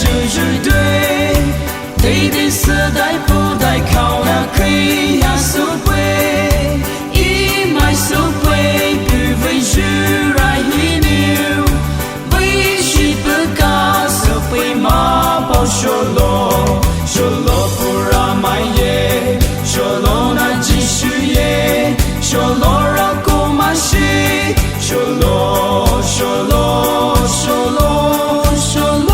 是对，对的时代不代靠那亏呀手背，一买手背不为是来一牛，为是不干手背嘛包手罗，手罗不让买耶，手罗那继续耶，手罗让够嘛是，手罗手罗手罗手罗。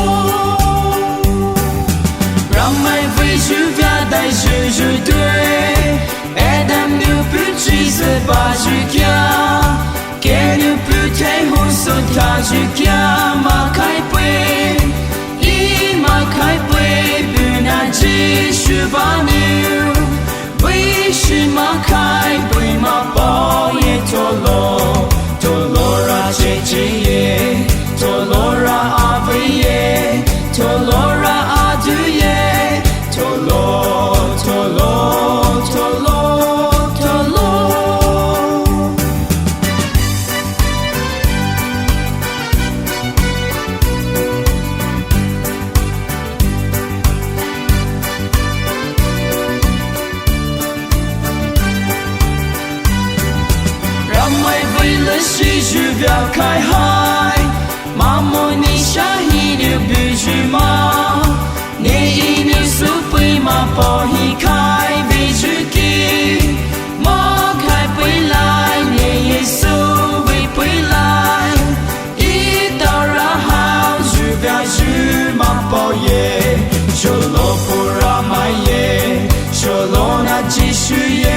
是对，Adam ne peut se bajukia, que ne peut te hoso tajukia, ma kai pue, I ma kai pue, buna ji shubanu, we shi ma kai pue ma bo ye tolo, tolora che ye, tolora ave ye, tolora adu ye, tolo. Si je viens khai hai, ma moni shahi ne buju ma, ne inu supi ma po hi khai buju ki, ma khai pui lai ne Yesu vi pui lai, I tara hao je viens je ma po ye, sholo pura ma ye, sholo na jishu ye.